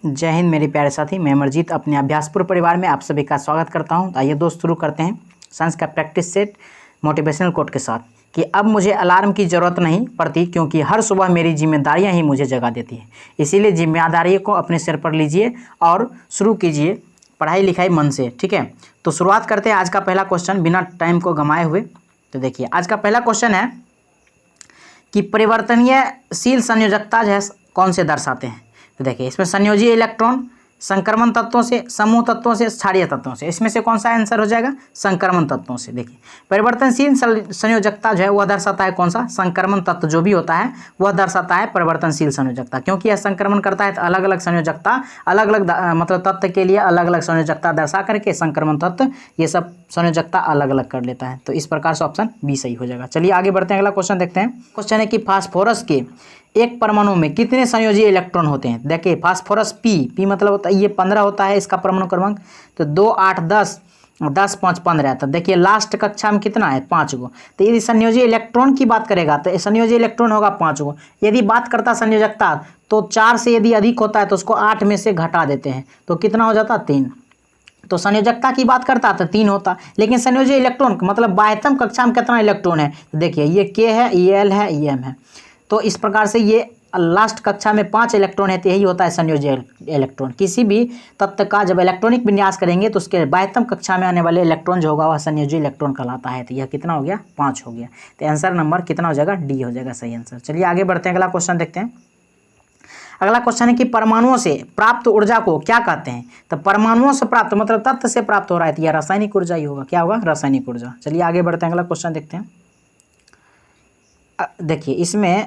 जय हिंद मेरे प्यारे साथी, मैं अमरजीत अपने अभ्यासपुर परिवार में आप सभी का स्वागत करता हूं। आइए दोस्त शुरू करते हैं साइंस का प्रैक्टिस सेट मोटिवेशनल कोट के साथ कि अब मुझे अलार्म की ज़रूरत नहीं पड़ती क्योंकि हर सुबह मेरी जिम्मेदारियां ही मुझे जगा देती हैं। इसीलिए जिम्मेदारियों को अपने सिर पर लीजिए और शुरू कीजिए पढ़ाई लिखाई मन से। ठीक है, तो शुरुआत करते हैं आज का पहला क्वेश्चन बिना टाइम को गंवाए हुए। तो देखिए आज का पहला क्वेश्चन है कि परिवर्तनीयशील संयोजकता जो है कौन से दर्शाते हैं। तो देखिए इसमें संयोजी इलेक्ट्रॉन, संक्रमण तत्वों से, समूह तत्वों से, क्षारीय तत्वों से, इसमें से कौन सा आंसर हो जाएगा? संक्रमण तत्वों से। देखिए परिवर्तनशील संयोजकता जो है वह दर्शाता है कौन सा? संक्रमण तत्व जो भी होता है वह दर्शाता है परिवर्तनशील संयोजकता, क्योंकि यह संक्रमण करता है तो अलग अलग संयोजकता, अलग अलग मतलब तत्व के लिए अलग अलग संयोजकता दर्शा करके संक्रमण तत्व ये सब संयोजकता अलग अलग कर लेता है। तो इस प्रकार से ऑप्शन बी सही हो जाएगा। चलिए आगे बढ़ते हैं, अगला क्वेश्चन देखते हैं। क्वेश्चन है कि फास्फोरस के एक परमाणु में कितने संयोजी इलेक्ट्रॉन होते हैं। देखिए फास्फोरस पी मतलब होता है ये 15 होता है इसका परमाणु क्रमांक, तो 2 8 10 10 5 15। तो देखिए लास्ट कक्षा में कितना है? 5 गो। तो यदि संयोजी इलेक्ट्रॉन की बात करेगा तो संयोजी इलेक्ट्रॉन होगा 5 गो। यदि बात करता संयोजकता तो 4 से यदि अधिक होता है तो उसको 8 में से घटा देते हैं तो कितना हो जाता? 3। तो संयोजकता की बात करता तो 3 होता, लेकिन संयोजी इलेक्ट्रॉन मतलब बाह्यतम कक्षा में कितना इलेक्ट्रॉन है? तो देखिए ये के है, ये एल है, ये एम है। तो इस प्रकार से ये लास्ट कक्षा में 5 इलेक्ट्रॉन है, तो यही होता है संयोजी इलेक्ट्रॉन। किसी भी तत्व का जब इलेक्ट्रॉनिक विन्यास करेंगे तो उसके बाह्यतम कक्षा में आने वाले इलेक्ट्रॉन जो होगा वह संयोजी इलेक्ट्रॉन कहलाता है। तो यह कितना हो गया? 5 हो गया। तो आंसर नंबर कितना हो जाएगा? डी हो जाएगा सही आंसर। चलिए आगे बढ़ते हैं, अगला क्वेश्चन देखते हैं। अगला क्वेश्चन है कि परमाणुओं से प्राप्त ऊर्जा को क्या कहते हैं। तो परमाणुओं से प्राप्त मतलब तत्व से प्राप्त हो रहा है तो यह रासायनिक ऊर्जा ही होगा। क्या होगा? रासायनिक ऊर्जा। चलिए आगे बढ़ते हैं, अगला क्वेश्चन देखते हैं। देखिए इसमें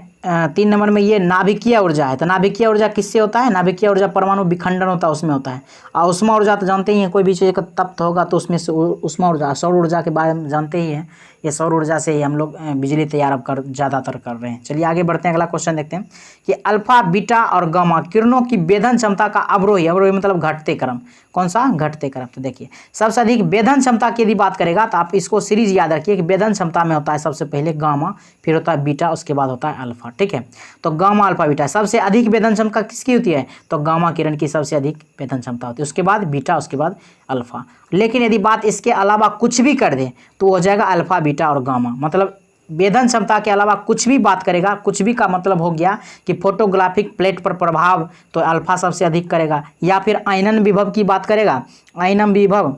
3 नंबर में ये नाभिकीय ऊर्जा है। तो नाभिकीय ऊर्जा किससे होता है? नाभिकीय ऊर्जा परमाणु विखंडन होता है उसमें होता है। और उष्मा ऊर्जा तो जानते ही हैं, कोई भी चीज़ का तप्त होगा तो उसमें से उष्मा ऊर्जा, सौर ऊर्जा के बारे में जानते ही हैं। ये सौर ऊर्जा से ही हम लोग बिजली तैयार अब ज़्यादातर कर रहे हैं। चलिए आगे बढ़ते हैं, अगला क्वेश्चन देखते हैं कि अल्फा बीटा और गामा किरणों की वेधन क्षमता का अवरोही मतलब घटते क्रम, कौन सा? घटते क्रम। तो देखिए सबसे अधिक वेधन क्षमता की यदि बात करेगा तो आप इसको सीरीज याद रखिए कि वेधन क्षमता में होता है सबसे पहले गामा, फिर होता है बीटा, उसके बाद होता है अल्फा। ठीक है, तो गामा अल्फा बीटा सबसे अधिक वेधन क्षमता किसकी होती है? तो गामा किरण की सबसे अधिक वेधन क्षमता होती है, उसके बाद बीटा, उसके बाद अल्फा। लेकिन यदि बात इसके अलावा कुछ भी कर दे तो हो जाएगा अल्फा बीटा और गामा। मतलब वेधन क्षमता के अलावा कुछ भी बात करेगा, कुछ भी का मतलब हो गया कि फोटोग्राफिक प्लेट पर प्रभाव तो अल्फा सबसे अधिक करेगा, या फिर आयनन विभव की बात करेगा, आयनन विभव,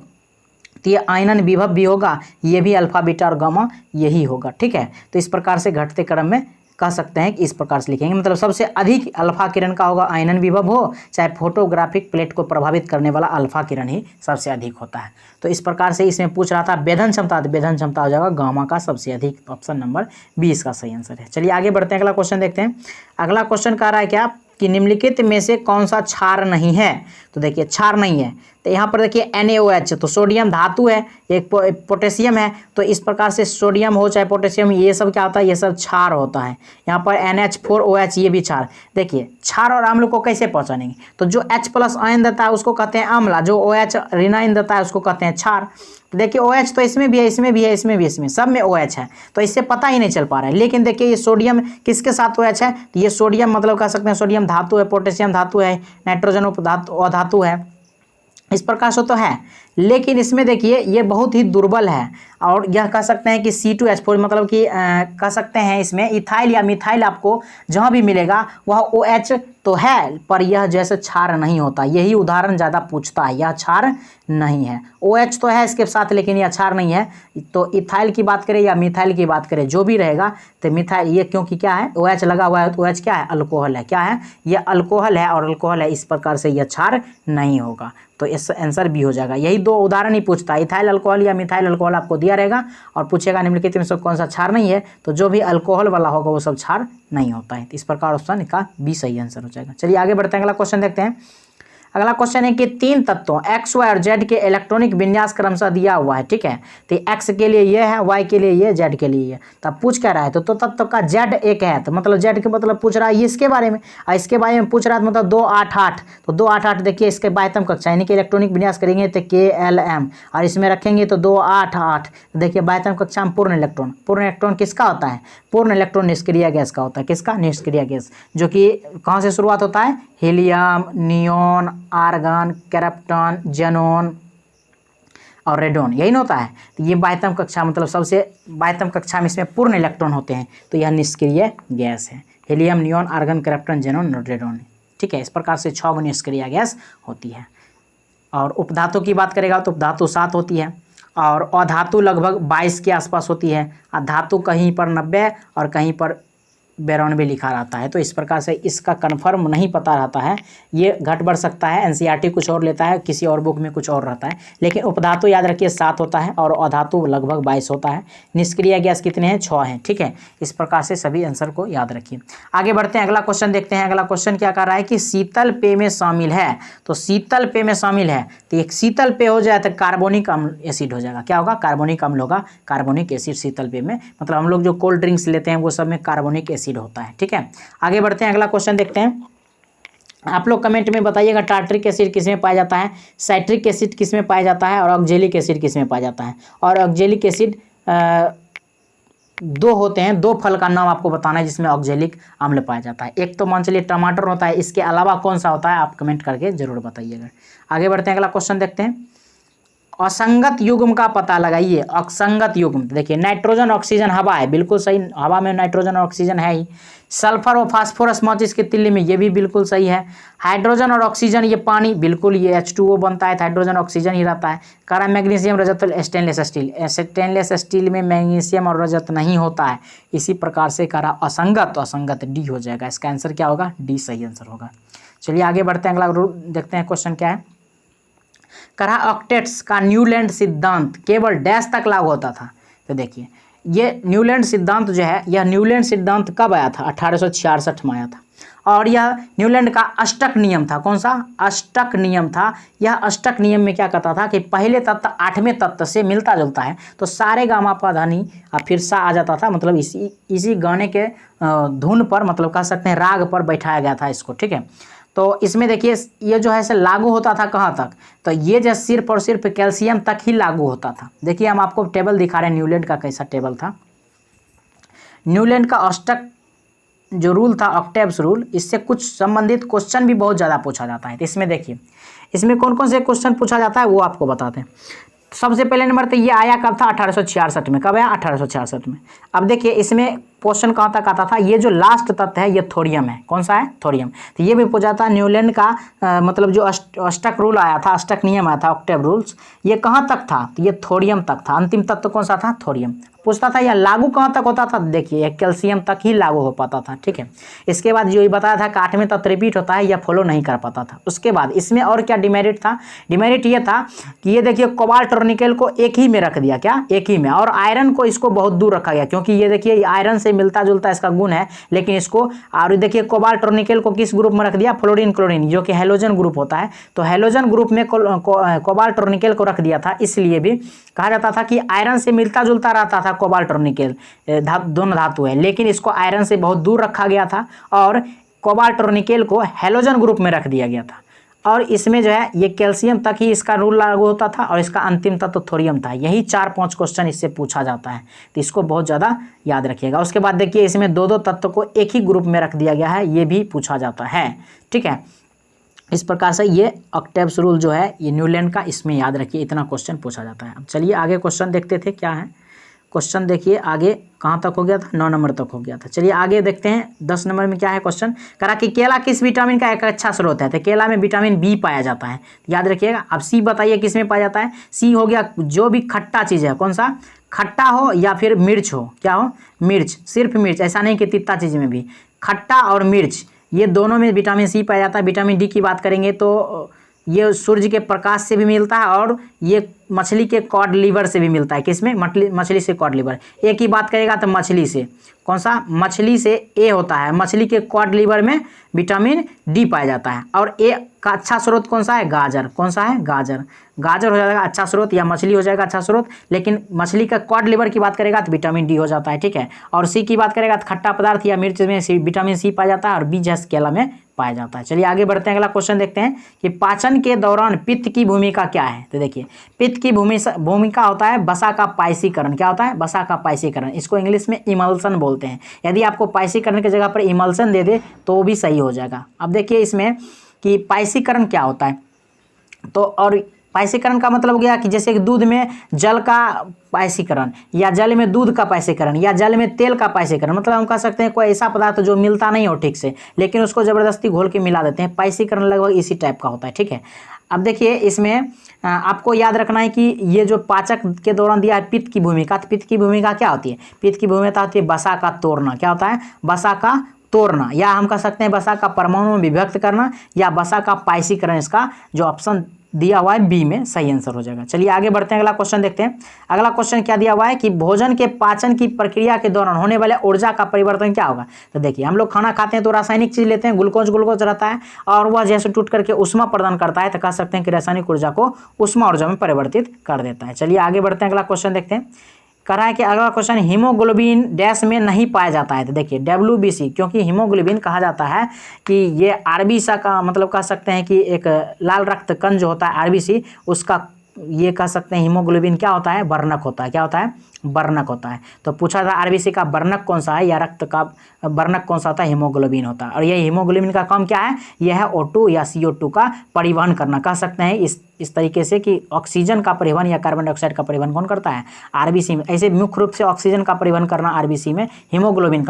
तो ये आयनन विभव भी होगा, ये भी अल्फा बीटा और गामा यही होगा। ठीक है, तो इस प्रकार से घटते क्रम में कह सकते हैं कि इस प्रकार से लिखेंगे, मतलब सबसे अधिक अल्फा किरण का होगा आयनन विभव हो चाहे फोटोग्राफिक प्लेट को प्रभावित करने वाला अल्फा किरण ही सबसे अधिक होता है। तो इस प्रकार से इसमें पूछ रहा था वेधन क्षमता, तो वेधन क्षमता हो जाएगा गामा का सबसे अधिक। तो ऑप्शन नंबर 20 का सही आंसर है। चलिए आगे बढ़ते हैं, अगला क्वेश्चन देखते हैं। अगला क्वेश्चन कह रहा है क्या कि निम्नलिखित में से कौन सा क्षार नहीं है। तो देखिए क्षार नहीं है तो यहाँ पर देखिए NaOH, तो सोडियम धातु है, एक पोटेशियम है, तो इस प्रकार से सोडियम हो चाहे पोटेशियम ये सब क्या होता है? ये सब क्षार होता है। यहाँ पर NH4OH ये भी क्षार। देखिए क्षार और अम्ल को कैसे पहचानेंगे? तो जो H+ आयन देता है उसको कहते हैं अम्ल, जो OH ऋण आयन देता है उसको कहते हैं क्षार। देखिए OH तो इसमें भी है, इसमें भी है, इसमें भी, इसमें सब में OH है, तो इससे पता ही नहीं चल पा रहा है। लेकिन देखिए ये सोडियम किसके साथ OH है? तो ये सोडियम मतलब कह सकते हैं सोडियम धातु है, पोटेशियम धातु है, नाइट्रोजन अधातु है, इस प्रकार से तो है। लेकिन इसमें देखिए ये बहुत ही दुर्बल है और यह कह सकते हैं कि C2H4 मतलब कि कह सकते हैं इसमें इथाइल या मिथाइल आपको जहाँ भी मिलेगा वह OH तो है पर यह जैसे क्षार नहीं होता। यही उदाहरण ज़्यादा पूछता है, यह क्षार नहीं है। OH तो है इसके साथ लेकिन यह क्षार नहीं है। तो इथाइल की बात करें या मिथाइल की बात करें जो भी रहेगा तो मिथाइल ये क्योंकि क्या है OH लगा हुआ है, तो OH क्या है? अल्कोहल है। क्या है? यह अल्कोहल है और अल्कोहल है, इस प्रकार से यह क्षार नहीं होगा। तो इस आंसर भी हो जाएगा। यही 2 उदाहरण ही पूछता है, इथाइल अल्कोहल या मिथाइल अल्कोहल आपको दिया रहेगा और पूछेगा निम्नलिखित में से कौन सा क्षार नहीं है, तो जो भी अल्कोहल वाला होगा वो सब क्षार नहीं होता है। तो इस प्रकार ऑप्शन का बी सही आंसर हो जाएगा। चलिए आगे बढ़ते हैं, अगला क्वेश्चन देखते हैं। अगला क्वेश्चन है कि 3 तत्वों x, y और z के इलेक्ट्रॉनिक विन्यास क्रमशः दिया हुआ है, ठीक है। तो x के लिए ये है, y के लिए ये, z के लिए ये। तब पूछ क्या रहा है, तो तत्व का z एक है, तो मतलब z के मतलब पूछ रहा है इसके बारे में, और इसके बारे में पूछ रहा है मतलब 288। तो 288 देखिए इसके बाह्यतम कक्षा यानी कि इलेक्ट्रॉनिक विन्यास करेंगे तो KLM, और इसमें रखेंगे तो 288। देखिए बाह्यतम कक्षा में पूर्ण इलेक्ट्रॉन किसका होता है, पूर्ण इलेक्ट्रॉन निष्क्रिय गैस का होता है। किसका, निष्क्रिय गैस, जो कि कहाँ से शुरुआत होता है, helium, neon, argon, krypton, xenon और रेडोन, यही ना होता है। तो ये बाह्यतम कक्षा मतलब सबसे बाह्यतम कक्षा में इसमें पूर्ण इलेक्ट्रॉन होते हैं, तो यह निष्क्रिय गैस है। Helium, neon, argon, krypton, xenon और रेडोन, ठीक है। इस प्रकार से 6 निष्क्रिय गैस होती है। और उपधातु की बात करेगा तो उपधातु 7 होती है, और अधातु लगभग 22 के आसपास होती है। धातु कहीं पर 90 और कहीं पर 92 लिखा रहता है। तो इस प्रकार से इसका कन्फर्म नहीं पता रहता है, ये घट बढ़ सकता है। एनसीईआरटी कुछ और लेता है, किसी और बुक में कुछ और रहता है, लेकिन उपधातु याद रखिए 7 होता है और अधातु लगभग 22 होता है। निष्क्रिय गैस कितने हैं, 6 हैं, ठीक है। इस प्रकार से सभी आंसर को याद रखिए। आगे बढ़ते हैं, अगला क्वेश्चन देखते हैं। अगला क्वेश्चन क्या कर रहा है कि शीतल पेय में शामिल है, तो शीतल पेय में शामिल है तो एक शीतल पेय हो जाए तो कार्बोनिक अम्ल एसिड हो जाएगा। क्या होगा, कार्बोनिक अम्ल होगा, कार्बोनिक एसिड शीतल पेय में। मतलब हम लोग जो कोल्ड ड्रिंक्स लेते हैं वो सब में कार्बोनिक एसिड होता है, ठीक है। आगे बढ़ते हैं, अगला क्वेश्चन देखते हैं। आप लोग कमेंट में बताइएगा टार्ट्रिक एसिड किस में पाया जाता है, साइट्रिक एसिड किस में पाया जाता है और ऑक्जेलिक एसिड किस में पाया जाता है। और ऑक्जेलिक एसिड 2 होते हैं, 2 फल का नाम आपको बताना है जिसमें ऑक्जेलिक अम्ल पाया जाता है। एक तो मान चलिए टमाटर होता है, इसके अलावा कौन सा होता है आप कमेंट करके जरूर बताइएगा। आगे बढ़ते हैं, अगला क्वेश्चन देखते हैं। असंगत युग्म का पता लगाइए। असंगत युग्म देखिए, नाइट्रोजन ऑक्सीजन हवा है, बिल्कुल सही, हवा में नाइट्रोजन और ऑक्सीजन है ही। सल्फर और फास्फोरस माचिस के तिल्ली में, ये भी बिल्कुल सही है। हाइड्रोजन और ऑक्सीजन ये पानी, बिल्कुल ये H2O बनता है, हाइड्रोजन ऑक्सीजन ही रहता है। करा मैग्नीशियम, रजत, स्टेनलेस स्टील, स्टेनलेस स्टील में मैग्नीशियम और रजत नहीं होता है। इसी प्रकार से करा असंगत, तो असंगत डी हो जाएगा। इसका आंसर क्या होगा, डी सही आंसर होगा। चलिए आगे बढ़ते हैं, अगला देखते हैं क्वेश्चन क्या है। करा ऑक्टेट्स का न्यूलैंड सिद्धांत केवल डैश तक लागू होता था। तो देखिए ये न्यूलैंड सिद्धांत जो है, यह न्यूलैंड सिद्धांत कब आया था, 1866 में आया था। और यह न्यूलैंड का अष्टक नियम था। कौन सा, अष्टक नियम था। यह अष्टक नियम में क्या कहता था कि पहले तत्व 8वें तत्व से मिलता जुलता है, तो सारे गामा पा धा नी फिर सा आ जाता था। मतलब इसी गाने के धुन पर, मतलब कह सकते हैं राग पर बैठाया गया था इसको, ठीक है। तो इसमें देखिए ये जो है इसे लागू होता था कहाँ तक, तो ये जो सिर्फ और सिर्फ कैल्शियम तक ही लागू होता था। देखिए हम आपको टेबल दिखा रहे हैं न्यूलैंड का, कैसा टेबल था। न्यूलैंड का अष्टक जो रूल था, ऑक्टेव्स रूल, इससे कुछ संबंधित क्वेश्चन भी बहुत ज़्यादा पूछा जाता है। तो इसमें देखिए इसमें कौन कौन से क्वेश्चन पूछा जाता है वो आपको बताते हैं। सबसे पहले नंबर तो ये आया कब था, 1866 में। कब आया, 1866 में। अब देखिए इसमें क्वेश्चन कहाँ तक आता था, ये जो लास्ट तत्व है ये थोरियम है। कौन सा है, थोरियम। तो ये भी पूछा था न्यूलैंड का मतलब जो अष्टक रूल आया था, अष्टक नियम आया था, ऑक्टेव रूल्स, ये कहाँ तक था, तो ये थोरियम तक था। अंतिम तत्व कौन सा था, थोरियम। पूछता था यह लागू कहाँ तक होता था, देखिए कैल्शियम तक ही लागू हो पाता था, ठीक है। इसके बाद जो ये बताया था कि 8वें तत्व रिपीट होता है, यह फॉलो नहीं कर पाता था। उसके बाद इसमें और क्या डिमेरिट था, डिमेरिट ये था कि ये देखिए कोबाल्ट और निकेल को एक ही में रख दिया, क्या, एक ही में, और आयरन को इसको बहुत दूर रखा गया, क्योंकि ये देखिए आयरन से मिलता जुलता इसका गुण है, लेकिन इसको, और देखिए कोबाल्ट और निकेल को किस ग्रुप में रख दिया, फ्लोरीन क्लोरीन, जो कि हैलोजन ग्रुप होता है। तो हैलोजन ग्रुप में कोबाल्ट और निकेल को रख दिया था। इसलिए भी कहा जाता था कि आयरन से मिलता जुलता रहता था कोबाल्ट और निकेल, दोनों धातु है, लेकिन इसको आयरन से बहुत दूर रखा गया था और कोबाल्ट और निकेल को हैलोजन ग्रुप में रख दिया गया था। और इसमें जो है ये कैल्शियम तक ही इसका रूल लागू होता था, और इसका अंतिम तत्व थोरियम था। यही 4-5 क्वेश्चन इससे पूछा जाता है, तो इसको बहुत ज़्यादा याद रखिएगा। उसके बाद देखिए इसमें 2-2 तत्व को एक ही ग्रुप में रख दिया गया है, ये भी पूछा जाता है, ठीक है। इस प्रकार से ये ऑक्टेव्स रूल जो है ये न्यूलैंड का, इसमें याद रखिए इतना क्वेश्चन पूछा जाता है। अब चलिए आगे क्वेश्चन देखते थे क्या है। क्वेश्चन देखिए आगे कहाँ तक हो गया था, 9 नंबर तक हो गया था। चलिए आगे देखते हैं 10 नंबर में क्या है क्वेश्चन। करा कि केला किस विटामिन का एक अच्छा स्रोत है, तो केला में विटामिन बी पाया जाता है, याद रखिएगा। अब सी बताइए किस में पाया जाता है। सी हो गया जो भी खट्टा चीज़ है, कौन सा, खट्टा हो या फिर मिर्च हो, क्या हो, मिर्च, सिर्फ मिर्च, ऐसा नहीं कि तीता चीज़ में भी, खट्टा और मिर्च, ये दोनों में विटामिन सी पाया जाता है। विटामिन डी की बात करेंगे तो ये सूर्य के प्रकाश से भी मिलता है, और ये मछली के कॉड लिवर से भी मिलता है। किसमें? मछली से कॉड लिवर। ए की बात करेगा तो मछली से, कौन सा? मछली से ए होता है। मछली के कॉड लिवर में विटामिन डी पाया जाता है। और ए का अच्छा स्रोत कौन सा है? गाजर। कौन सा है? गाजर। गाजर हो जाएगा अच्छा स्रोत, या मछली हो जाएगा अच्छा स्रोत, लेकिन मछली का कॉड लिवर की बात करेगा तो विटामिन डी हो जाता है, ठीक है। और सी की बात करेगा तो खट्टा पदार्थ या मिर्च में विटामिन सी पाया जाता है, और बी जैसे केला में पाया जाता है। चलिए आगे बढ़ते हैं, अगला क्वेश्चन देखते हैं कि पाचन के दौरान पित्त की भूमिका क्या है। तो देखिए, पित्त की भूमिका होता है वसा का पाइसीकरण। क्या होता है? वसा का पाइसीकरण। इसको इंग्लिश में इमल्सन बोलते हैं। यदि आपको पाइसीकरण की जगह पर इमल्सन दे दे तो भी सही हो जाएगा। अब देखिए इसमें कि पाइसीकरण क्या होता है। तो और पाइसीकरण का मतलब हो गया कि जैसे कि दूध में जल का पाइसीकरण, या जल में दूध का पाइसीकरण, या जल में तेल का पाइसीकरण। मतलब हम कह सकते हैं कोई ऐसा पदार्थ जो मिलता नहीं हो ठीक से, लेकिन उसको ज़बरदस्ती घोल के मिला देते हैं। पाइसीकरण लगभग इसी टाइप का होता है, ठीक है। अब देखिए इसमें आपको याद रखना है कि ये जो पाचक के दौरान दिया है पित्त की भूमिका, तो पित्त की भूमिका क्या होती है? पित्त की भूमिका होती है वसा का तोड़ना। क्या होता है? वसा का तोड़ना, या हम कह सकते हैं वसा का परमाणु में विभक्त करना, या वसा का पाइसीकरण। इसका जो ऑप्शन दिया हुआ है बी में सही आंसर हो जाएगा। चलिए आगे बढ़ते हैं, अगला क्वेश्चन देखते हैं। अगला क्वेश्चन क्या दिया हुआ है कि भोजन के पाचन की प्रक्रिया के दौरान होने वाले ऊर्जा का परिवर्तन क्या होगा। तो देखिए, हम लोग खाना खाते हैं तो रासायनिक चीज लेते हैं, ग्लूकोज रहता है, और वह जैसे टूट करके ऊष्मा प्रदान करता है, तो कह सकते हैं कि रासायनिक ऊर्जा को ऊष्मा ऊर्जा में परिवर्तित कर देता है। चलिए आगे बढ़ते हैं, अगला क्वेश्चन देखते हैं। कह रहा है कि अगला क्वेश्चन हीमोग्लोबिन डैश में नहीं पाया जाता है। तो देखिए WBC, क्योंकि हीमोग्लोबिन कहा जाता है कि ये आरबीसी का मतलब कह सकते हैं कि एक लाल रक्त कण जो होता है आरबीसी, उसका ये कह सकते हैं हीमोग्लोबिन क्या होता है? वर्णक होता है। क्या होता है? वर्णक होता है। तो पूछा था आरबीसी का वर्णक कौन सा है, या रक्त का वर्णक कौन सा होता है? हीमोग्लोबिन होता है। और ये हीमोग्लोबिन का काम क्या है? यह है O2 या CO2 का परिवहन करना। कह सकते हैं इस तरीके से कि ऑक्सीजन का परिवहन या कार्बन डाइऑक्साइड का परिवहन कौन करता है? आरबीसी में। ऐसे मुख्य रूप से ऑक्सीजन का परिवहन करना आरबीसी में हीमोग्लोबिन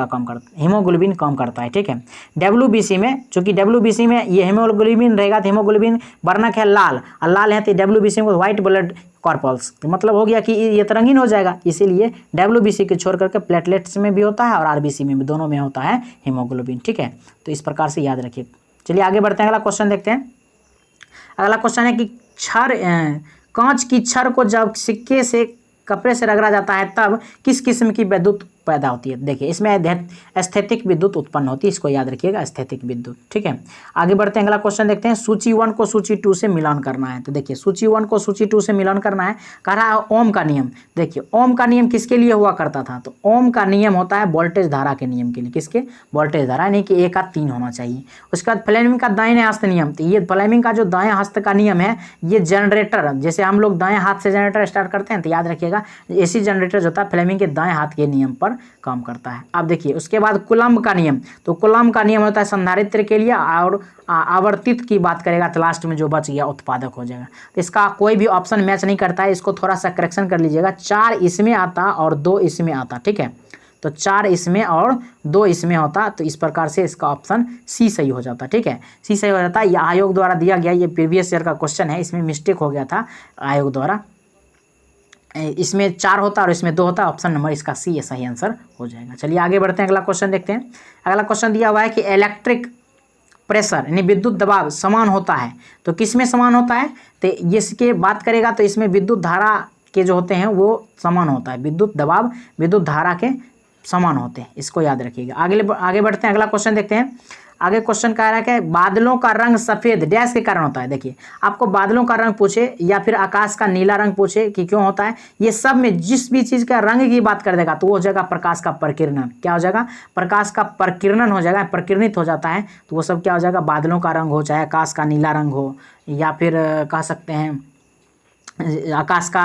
काम करता है, ठीक है। WBC में, चूंकि WBC में ये हीमोग्लोबिन रहेगा तो हीमोग्लोबिन वर्णक है लाल, और लाल है तो WBC में व्हाइट ब्लड कॉर्पल्स, तो मतलब हो गया कि ये तो रंगीन हो जाएगा। इसीलिए WBC के छोड़ करके प्लेटलेट्स में भी होता है और आरबीसी में भी, दोनों में होता है हीमोग्लोबिन, ठीक है। तो इस प्रकार से याद रखिए। चलिए आगे बढ़ते हैं, अगला क्वेश्चन देखते हैं। अगला क्वेश्चन है कि कांच की छड़ को जब सिक्के से कपड़े से रगड़ा जाता है तब किस किस्म की विद्युत पैदा होती है। देखिए इसमें एस्थेटिक विद्युत उत्पन्न होती है, इसको याद रखिएगा, एस्थेटिक विद्युत, ठीक है। आगे बढ़ते हैं, अगला क्वेश्चन देखते हैं। सूची 1 को सूची 2 से मिलान करना है। तो देखिए सूची 1 को सूची 2 से मिलान करना है। कह रहा है ओम का नियम। देखिए ओम का नियम किसके लिए हुआ करता था? तो ओम का नियम होता है वोल्टेज धारा के नियम के लिए। किसके? वोल्टेज धारा, यानी कि 1 का 3 होना चाहिए। उसके बाद फ्लेमिंग का दाहिने हस्त नियम। तो ये फ्लेमिंग का जो दाएं हस्त का नियम है, ये जनरेटर, जैसे हम लोग दाएं हाथ से जनरेटर स्टार्ट करते हैं, तो याद रखिएगा एसी जनरेटर जो होता है फ्लेमिंग के दाएं हाथ के नियम पर काम करता है। अब देखिए उसके बाद कूलम्ब का नियम। तो कूलम्ब का नियम होता है संधारित्र के लिए, और आवर्तित की बात करेगा तो लास्ट में जो बच गया उत्पादक हो जाएगा। तो इसका कोई भी ऑप्शन मैच नहीं करता है, इसको थोड़ा सा करेक्शन कर लीजिएगा। 4 इसमें आता और 2 इसमें आता, ठीक है। तो 4 इसमें और 2 इसमें होता, तो इस प्रकार से इसका ऑप्शन सी सही हो जाता, ठीक है। सी सही हो जाता। यह आयोग द्वारा दिया गया, ये प्रीवियस ईयर का क्वेश्चन है, इसमें मिस्टेक हो गया था आयोग द्वारा। इसमें 4 होता और इसमें 2 होता, ऑप्शन नंबर इसका सी सही आंसर हो जाएगा। चलिए आगे बढ़ते हैं, अगला क्वेश्चन देखते हैं। अगला क्वेश्चन दिया हुआ है कि इलेक्ट्रिक प्रेशर यानी विद्युत दबाव समान होता है, तो किस में समान होता है? तो इसके बात करेगा तो इसमें विद्युत धारा के जो होते हैं वो समान होता है। विद्युत दबाव विद्युत धारा के समान होते हैं, इसको याद रखिएगा। आगे बढ़ते हैं, अगला क्वेश्चन देखते हैं। आगे क्वेश्चन कह रहा है कि बादलों का रंग सफ़ेद डैश के कारण होता है। देखिए आपको बादलों का रंग पूछे या फिर आकाश का नीला रंग पूछे कि क्यों होता है, ये सब में जिस भी चीज़ का रंग की बात कर देगा तो वो हो जाएगा प्रकाश का प्रकीर्णन। क्या हो जाएगा? प्रकाश का प्रकीर्णन हो जाएगा, प्रकीर्णित हो जाता है, तो वो सब क्या हो जाएगा? बादलों का रंग हो, चाहे आकाश का नीला रंग हो, या फिर कह सकते हैं आकाश का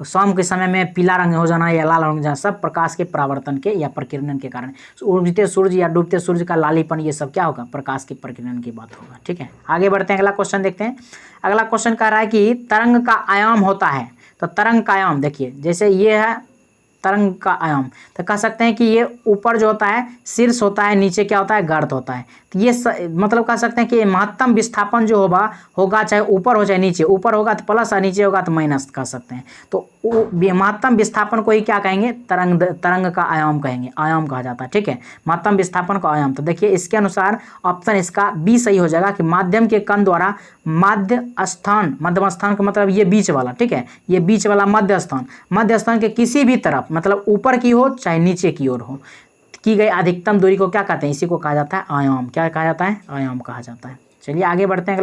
शाम के समय में पीला रंग हो जाना या लाल रंग हो जाना, सब प्रकाश के परावर्तन के या प्रकीर्णन के कारण। उगते सूर्य या डूबते सूर्य का लालीपन, ये सब क्या होगा? प्रकाश के प्रकीर्णन की बात होगा, ठीक है। आगे बढ़ते हैं, अगला क्वेश्चन देखते हैं। अगला क्वेश्चन कह रहा है कि तरंग का आयाम होता है। तो तरंग का आयाम देखिए, जैसे ये है तरंग का आयाम, तो कह सकते हैं कि ये ऊपर जो होता है शीर्ष होता है, नीचे क्या होता है? गर्त होता है। तो ये मतलब कह सकते हैं कि महत्तम विस्थापन जो होगा चाहे ऊपर हो चाहे नीचे, ऊपर होगा तो प्लस और नीचे होगा तो माइनस कह सकते हैं। तो महत्तम विस्थापन को ही क्या कहेंगे, तरंग का आयाम कहेंगे, आयाम कहा जाता है, ठीक है, महत्तम विस्थापन का आयाम। तो देखिए इसके अनुसार ऑप्शन इसका बी सही हो जाएगा कि माध्यम के कण द्वारा मध्य स्थान का मतलब ये बीच वाला, ठीक है, ये बीच वाला मध्य स्थान के किसी भी तरफ, मतलब ऊपर की हो चाहे नीचे की ओर हो, की गई अधिकतम दूरी को क्या कहते हैं, इसी को कहा जाता है आयाम। क्या कहा जाता है, आयाम कहा जाता है। चलिए आगे बढ़ते हैं।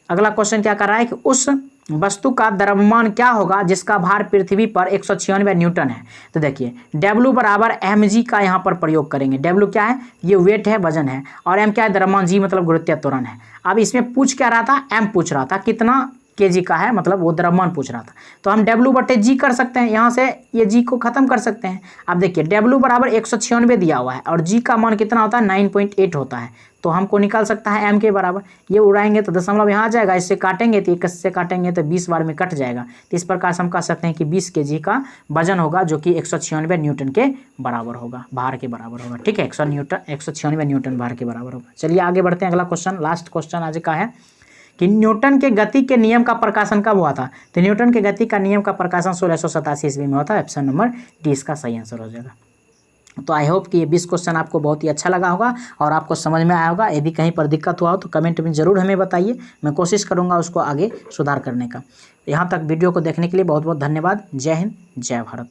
अगला क्वेश्चन क्या कर रहा है कि उस वस्तु का द्रव्यमान क्या होगा जिसका भार पृथ्वी पर 196 न्यूटन है। तो देखिए W बराबर mg का यहाँ पर प्रयोग करेंगे। W क्या है, ये वेट है, वजन है, और m क्या है, द्रव्यमान, g मतलब गुरुत्वीय त्वरण है। अब इसमें पूछ क्या रहा था, m पूछ रहा था, कितना kg का है, मतलब वो द्रव्यमान पूछ रहा था। तो हम W बटे g कर सकते हैं, यहाँ से ये g को खत्म कर सकते हैं। अब देखिए W बराबर 196 दिया हुआ है और g का मान कितना होता है, 9.8 होता है। तो हमको निकाल सकता है m के बराबर, ये उड़ाएंगे तो दशमलव यहाँ आ जाएगा, इससे काटेंगे तो 21 से काटेंगे तो 20 बार में कट जाएगा। तो इस प्रकार से हम कह सकते हैं कि 20 kg का वजन होगा, जो कि 196 न्यूटन के बराबर होगा, भार के बराबर होगा, ठीक है, 196 न्यूटन भार के बराबर होगा। चलिए आगे बढ़ते हैं। अगला क्वेश्चन, लास्ट क्वेश्चन आज का है कि न्यूटन के गति के नियम का प्रकाशन कब हुआ था। तो न्यूटन के गति का नियम का प्रकाशन 1687 ईस्वी में हुआ था। ऑप्शन नंबर डी इसका सही आंसर हो जाएगा। तो आई होप कि ये 20 क्वेश्चन आपको बहुत ही अच्छा लगा होगा और आपको समझ में आया होगा। यदि कहीं पर दिक्कत हुआ हो तो कमेंट में ज़रूर हमें बताइए, मैं कोशिश करूँगा उसको आगे सुधार करने का। यहाँ तक वीडियो को देखने के लिए बहुत बहुत धन्यवाद। जय हिंद, जय भारत।